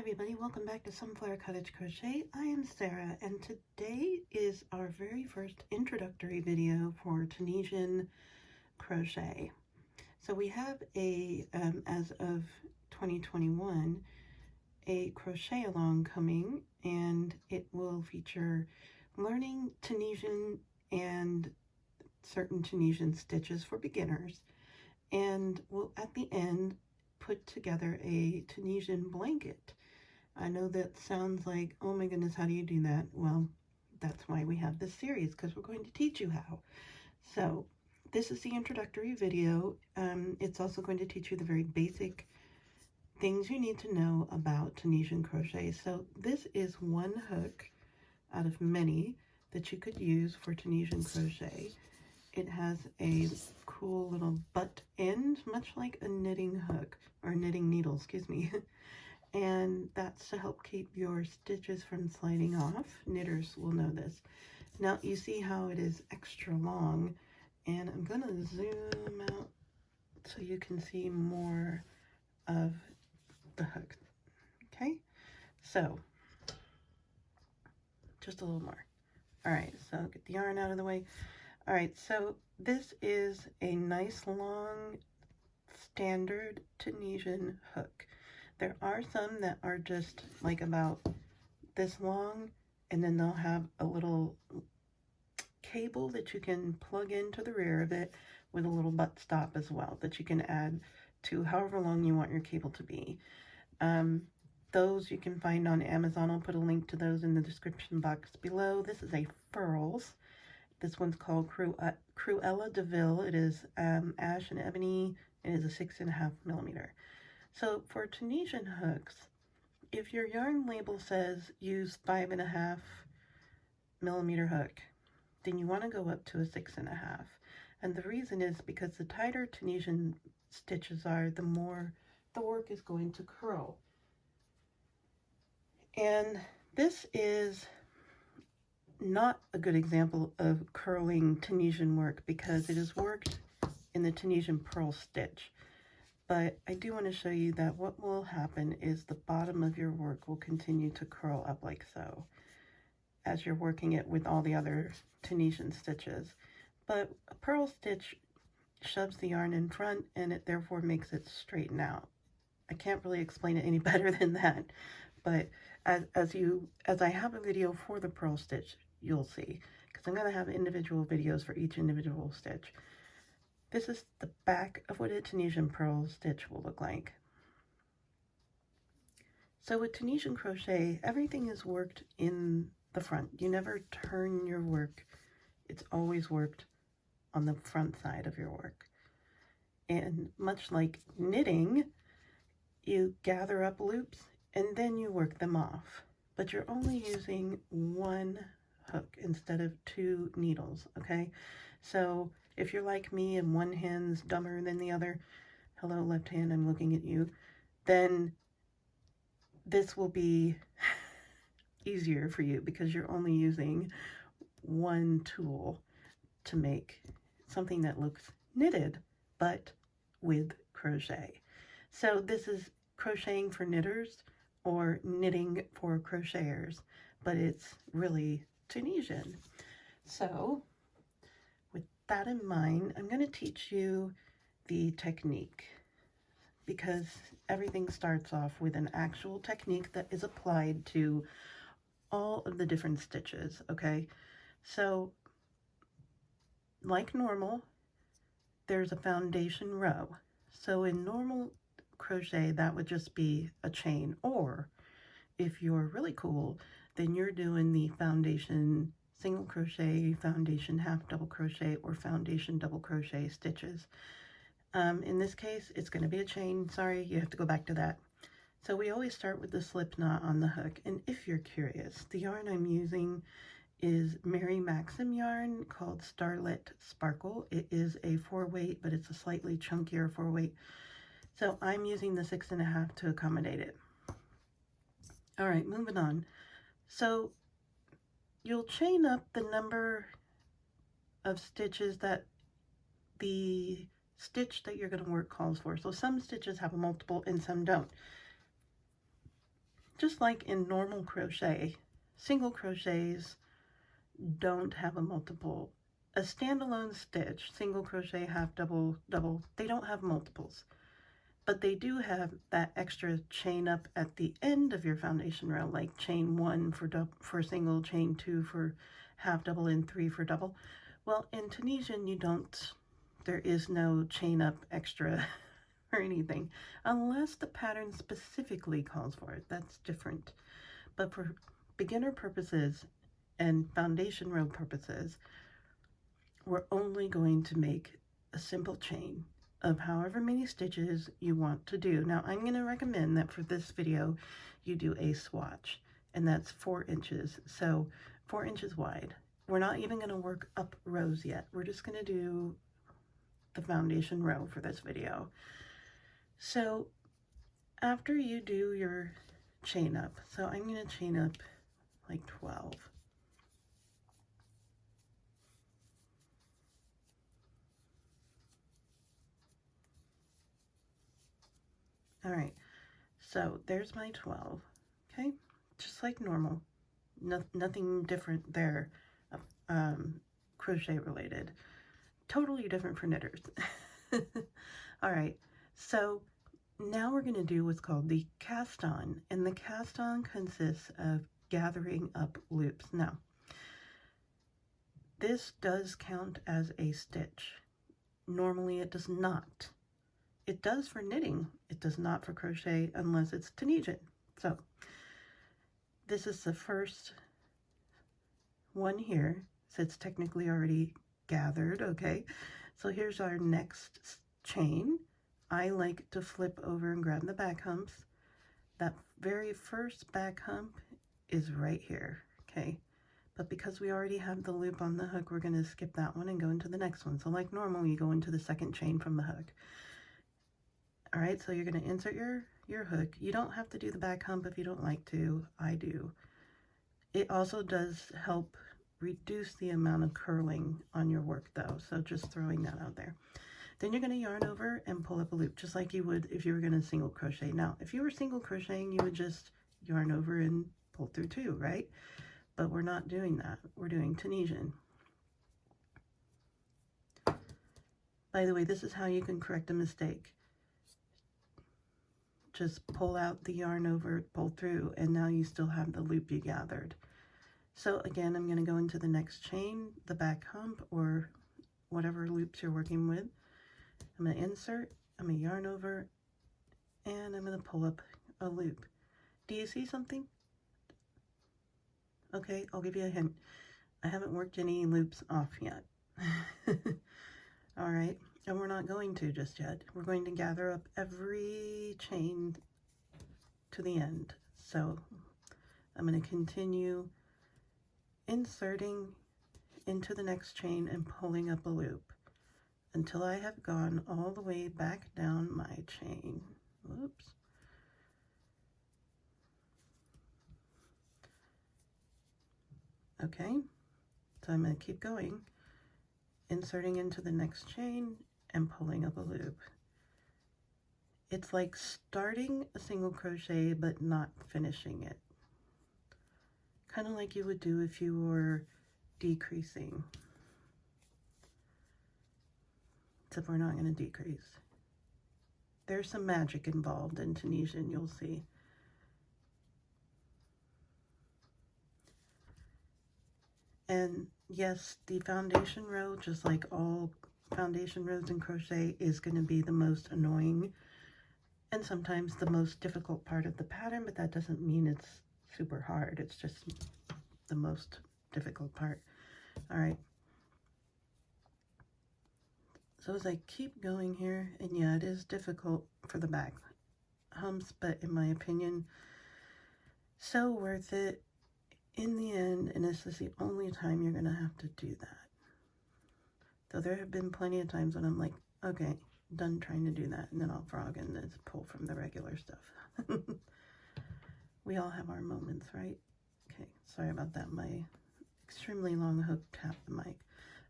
everybody, welcome back to Sunflower Cottage Crochet. I am Sarah and today is our very first introductory video for Tunisian crochet. So we have a, as of 2021, a crochet along coming, and it will feature learning Tunisian and certain Tunisian stitches for beginners, and we'll at the end put together a Tunisian blanket. I know that sounds like, oh my goodness, how do you do that? Well, that's why we have this series, because we're going to teach you how. So this is the introductory video. It's also going to teach you the very basic things you need to know about Tunisian crochet. So this is one hook out of many that you could use for Tunisian crochet. It has a cool little butt end, much like a knitting hook, or knitting needle, excuse me. And that's to help keep your stitches from sliding off. Knitters will know this. Now you see how it is extra long, and I'm going to zoom out so you can see more of the hook. Okay, so just a little more. All right, so get the yarn out of the way. All right, so this is a nice long standard Tunisian hook. There are some that are just like about this long, and then they'll have a little cable that you can plug into the rear of it with a little butt stop as well that you can add to however long you want your cable to be. Those you can find on Amazon. I'll put a link to those in the description box below. This is a Furls. This one's called Cruella de Vil. It is ash and ebony. It is a 6.5 millimeter. So for Tunisian hooks, if your yarn label says use 5.5 millimeter hook, then you want to go up to a 6.5. And the reason is because the tighter Tunisian stitches are, the more the work is going to curl. And this is not a good example of curling Tunisian work because it is worked in the Tunisian purl stitch. But I do want to show you that what will happen is the bottom of your work will continue to curl up like so as you're working it with all the other Tunisian stitches. But a purl stitch shoves the yarn in front and it therefore makes it straighten out. I can't really explain it any better than that, but as I have a video for the purl stitch, you'll see, because I'm going to have individual videos for each individual stitch. This is the back of what a Tunisian purl stitch will look like. So with Tunisian crochet, everything is worked in the front. You never turn your work. It's always worked on the front side of your work. And much like knitting, you gather up loops and then you work them off. But you're only using one hook instead of two needles, okay? So if you're like me and one hand's dumber than the other, hello left hand, I'm looking at you, then this will be easier for you because you're only using one tool to make something that looks knitted, but with crochet. So this is crocheting for knitters or knitting for crocheters, but it's really Tunisian. So with that in mind, I'm going to teach you the technique because everything starts off with an actual technique that is applied to all of the different stitches, okay? So like normal, there's a foundation row. So in normal crochet, that would just be a chain, or if you're really cool, then you're doing the foundation single crochet, foundation half double crochet, or foundation double crochet stitches. In this case, it's going to be a chain. Sorry, you have to go back to that. So we always start with the slip knot on the hook. And if you're curious, the yarn I'm using is Mary Maxim yarn called Starlit Sparkle. It is a 4-weight, but it's a slightly chunkier 4-weight. So I'm using the 6.5 to accommodate it. All right, moving on. So you'll chain up the number of stitches that the stitch that you're going to work calls for. So some stitches have a multiple and some don't. just like in normal crochet, single crochets don't have a standalone stitch, single crochet, half double, double, they don't have multiples, but they do have that extra chain up at the end of your foundation row, like chain 1 for single, chain 2 for half double, and 3 for double. Well, in Tunisian, there is no chain up extra or anything, unless the pattern specifically calls for it. That's different. But for beginner purposes and foundation row purposes, we're only going to make a simple chain of however many stitches you want to do. Now, I'm going to recommend that for this video, you do a swatch, and that's 4 inches. So 4 inches wide. We're not even going to work up rows yet. We're just going to do the foundation row for this video. So after you do your chain up, so I'm going to chain up like 12. All right, so there's my 12, okay? Just like normal, nothing different there, crochet related. Totally different for knitters. All right, so now we're gonna do what's called the cast on, and the cast on consists of gathering up loops. Now, this does count as a stitch. Normally it does not. It does for knitting. It does not for crochet unless it's Tunisian. So this is the first one here. So it's technically already gathered, okay? So here's our next chain. I like to flip over and grab the back humps. That very first back hump is right here, okay? But because we already have the loop on the hook, we're gonna skip that one and go into the next one. So like normal, you go into the second chain from the hook. All right, so you're going to insert your hook. You don't have to do the back hump if you don't like to. I do. It also does help reduce the amount of curling on your work though, so just throwing that out there. Then you're going to yarn over and pull up a loop, just like you would if you were going to single crochet. Now, if you were single crocheting, you would just yarn over and pull through 2, right? But we're not doing that. We're doing Tunisian. By the way, this is how you can correct a mistake. Just pull out the yarn over, pull through, and now you still have the loop you gathered. So again, I'm going to go into the next chain, the back hump, or whatever loops you're working with. I'm going to insert, I'm going to yarn over, and I'm going to pull up a loop. Do you see something? Okay, I'll give you a hint. I haven't worked any loops off yet. All right. And we're not going to just yet. We're going to gather up every chain to the end. So I'm going to continue inserting into the next chain and pulling up a loop until I have gone all the way back down my chain. Whoops. Okay, so I'm going to keep going, inserting into the next chain and pulling up a loop. It's like starting a single crochet but not finishing it. Kind of like you would do if you were decreasing. Except we're not going to decrease. There's some magic involved in Tunisian, you'll see. And yes, the foundation row, just like all foundation rows in crochet, is going to be the most annoying and sometimes the most difficult part of the pattern, but that doesn't mean it's super hard. It's just the most difficult part. All right. So as I keep going here, and yeah, it is difficult for the back humps, but in my opinion, so worth it in the end, and this is the only time you're going to have to do that. Though there have been plenty of times when I'm like, okay, done trying to do that, and then I'll frog and then pull from the regular stuff. We all have our moments, right? Okay, sorry about that. My extremely long hook tapped the mic.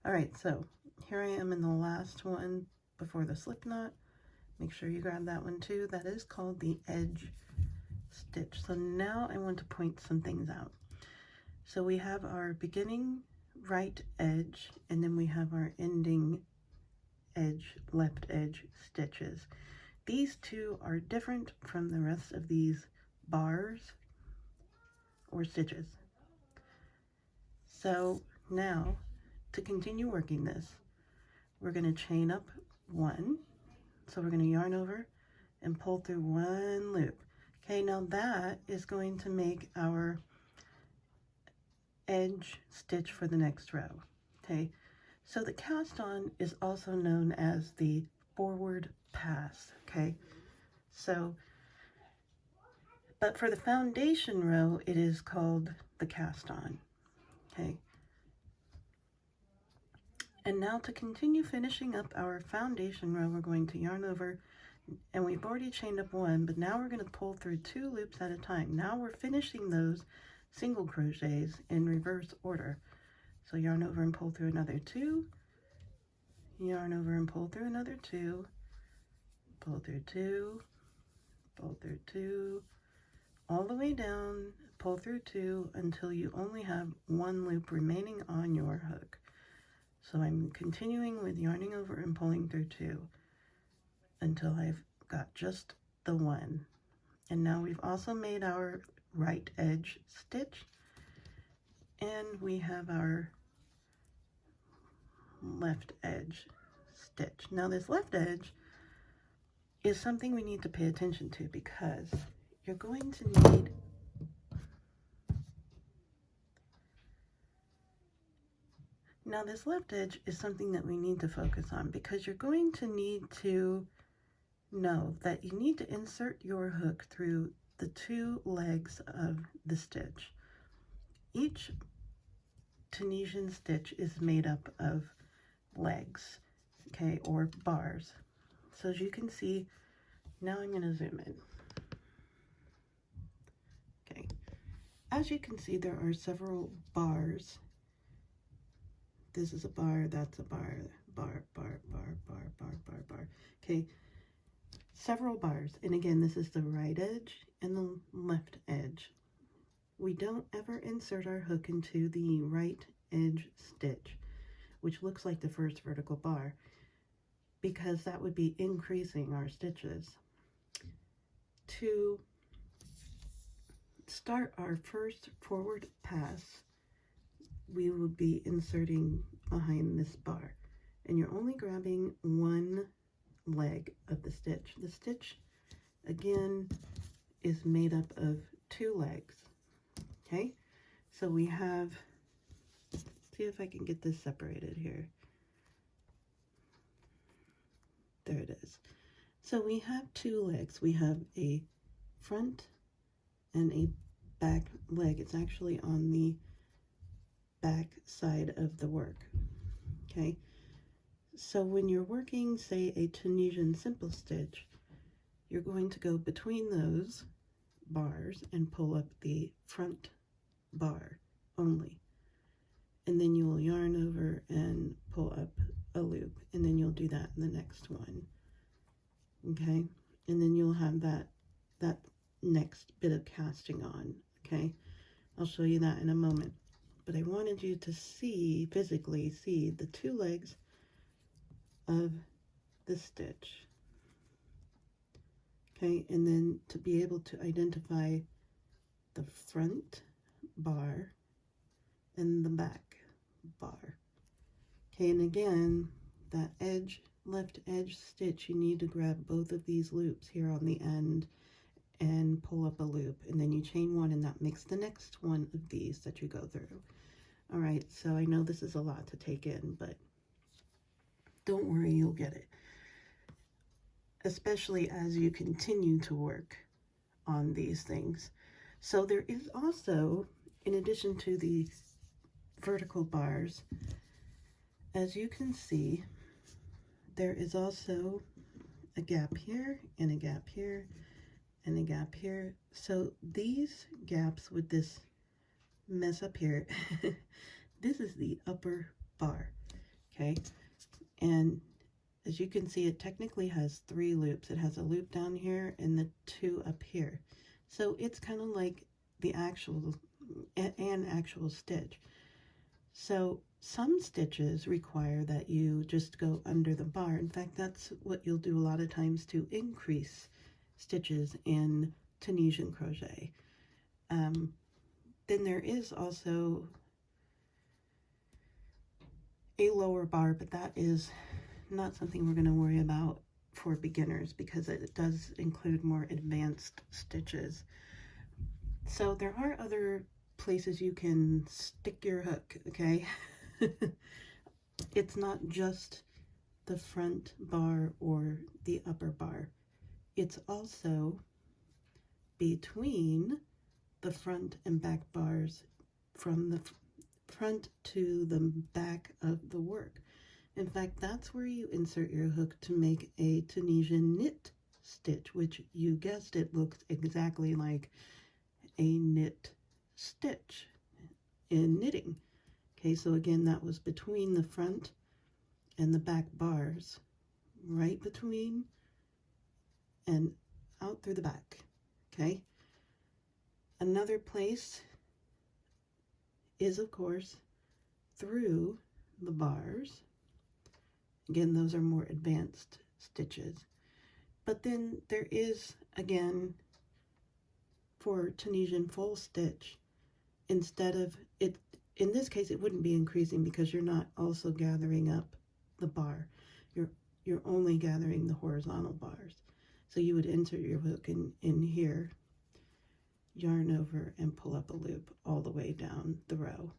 All right, so here I am in the last one before the slip knot. Make sure you grab that one too. That is called the edge stitch. So now I want to point some things out. So we have our beginning right edge, and then we have our ending edge, left edge stitches. These two are different from the rest of these bars or stitches. So now to continue working this, we're going to chain up one. So we're going to yarn over and pull through one loop. Okay, now that is going to make our edge stitch for the next row. Okay, so the cast on is also known as the forward pass. Okay, so but for the foundation row it is called the cast on. Okay, and now to continue finishing up our foundation row, we're going to yarn over, and we've already chained up one, but now we're going to pull through 2 loops at a time. Now we're finishing those single crochets in reverse order. So yarn over and pull through another 2, yarn over and pull through another 2, pull through 2, pull through 2, all the way down, pull through 2 until you only have 1 loop remaining on your hook. So I'm continuing with yarning over and pulling through 2 until I've got just the 1. And now we've also made our right edge stitch, and we have our left edge stitch. Now this left edge is something we need to pay attention to, because you're going to need now this left edge is something that we need to focus on, because you're going to need to know that you need to insert your hook through the 2 legs of the stitch. Each Tunisian stitch is made up of legs, okay, or bars. So as you can see, now I'm going to zoom in. Okay, as you can see, there are several bars. This is a bar, that's a bar, bar, bar, bar, bar, bar, bar, bar. Okay, several bars. And again, this is the right edge and the left edge. We don't ever insert our hook into the right edge stitch, which looks like the first vertical bar, because that would be increasing our stitches. To start our first forward pass, we will be inserting behind this bar, and you're only grabbing 1 leg of the stitch. The stitch, again, is made up of 2 legs. Okay, so we have, see if I can get this separated here. There it is. So we have 2 legs. We have a front and a back leg. It's actually on the back side of the work. Okay, so when you're working, say, a Tunisian simple stitch, you're going to go between those bars and pull up the front bar only, and then you will yarn over and pull up a loop, and then you'll do that in the next one. Okay, and then you'll have that next bit of casting on. Okay, I'll show you that in a moment, but I wanted you to see, physically see, the 2 legs of the stitch. Okay, and then to be able to identify the front bar and the back bar. Okay, and again, that edge, left edge stitch, you need to grab both of these loops here on the end and pull up a loop, and then you chain 1, and that makes the next one of these that you go through. All right, so I know this is a lot to take in, but don't worry, you'll get it, especially as you continue to work on these things. So there is also, in addition to the vertical bars, as you can see, there is also a gap here and a gap here and a gap here. So these gaps with this mess up here, this is the upper bar. Okay, and as you can see, it technically has 3 loops. It has a loop down here and the 2 up here. So it's kind of like the actual, an actual stitch. So some stitches require that you just go under the bar. In fact, that's what you'll do a lot of times to increase stitches in Tunisian crochet. Then there is also a lower bar, but that is not something we're going to worry about for beginners because it does include more advanced stitches. So there are other places you can stick your hook, okay? It's not just the front bar or the upper bar. It's also between the front and back bars from the front to the back of the work. In fact, that's where you insert your hook to make a Tunisian knit stitch, which you guessed it looks exactly like a knit stitch in knitting. Okay, so again, that was between the front and the back bars, right between and out through the back. Okay, another place is, of course, through the bars. Again, those are more advanced stitches. But then there is, again, for Tunisian full stitch, instead of it, in this case, it wouldn't be increasing because you're not also gathering up the bar. You're only gathering the horizontal bars. So you would insert your hook in here, yarn over, and pull up a loop all the way down the row.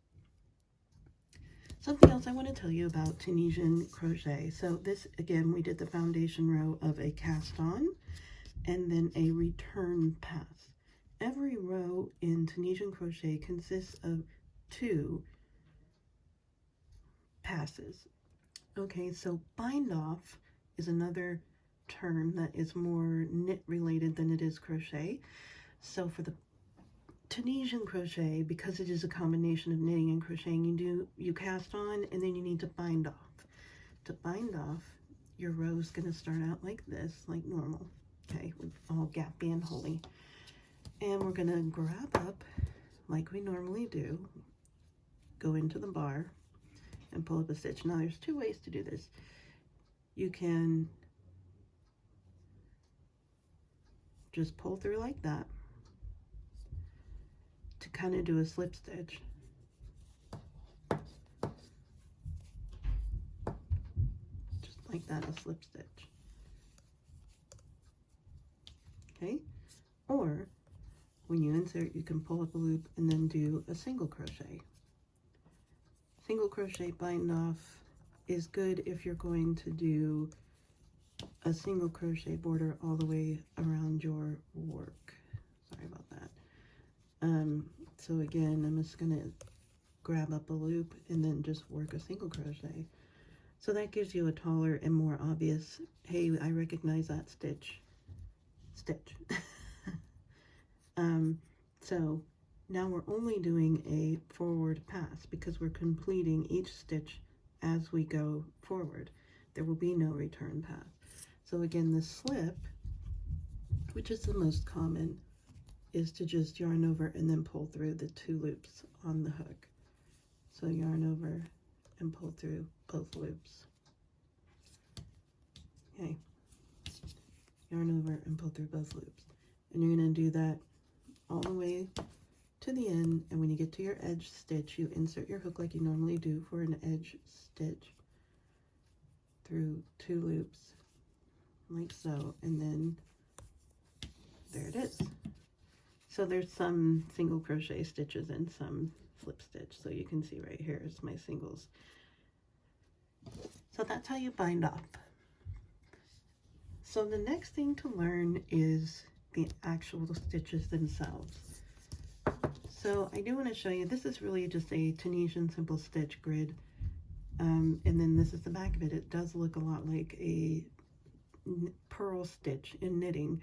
Something else I want to tell you about Tunisian crochet. So this, again, we did the foundation row of a cast on and then a return pass. Every row in Tunisian crochet consists of 2 passes. Okay, so bind off is another term that is more knit related than it is crochet. So for the Tunisian crochet, because it is a combination of knitting and crocheting, you cast on and then you need to bind off. To bind off, your row is going to start out like this, like normal, okay, with all gappy and holy. And we're going to grab up like we normally do, go into the bar and pull up a stitch. Now there's 2 ways to do this. You can just pull through like that to kind of do a slip stitch. Just like that, a slip stitch. Okay? Or when you insert, you can pull up a loop and then do a single crochet. Single crochet bind off is good if you're going to do a single crochet border all the way around your work. Sorry about that. So again, I'm just going to grab up a loop and then just work a single crochet. So that gives you a taller and more obvious, hey, I recognize that stitch. So now we're only doing a forward pass because we're completing each stitch as we go forward. There will be no return pass. So again, the slip, which is the most common, is to just yarn over and then pull through the 2 loops on the hook. So yarn over and pull through both loops. Okay, yarn over and pull through both loops. And you're going to do that all the way to the end, and when you get to your edge stitch, you insert your hook like you normally do for an edge stitch through 2 loops like so, and then there it is. So there's some single crochet stitches and some slip stitch, so you can see right here is my singles. So that's how you bind off. So the next thing to learn is the actual stitches themselves. So I do want to show you, this is really just a Tunisian simple stitch grid, and then this is the back of it. It does look a lot like a purl stitch in knitting.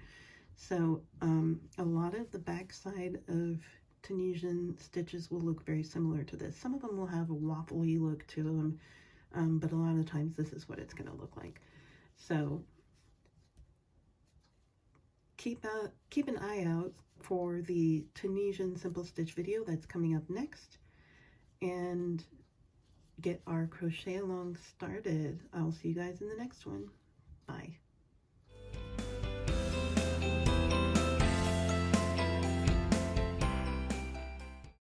So a lot of the back side of Tunisian stitches will look very similar to this. Some of them will have a waffly look to them, but a lot of times this is what it's going to look like. So keep an eye out for the Tunisian simple stitch video that's coming up next, and get our crochet along started. I'll see you guys in the next one.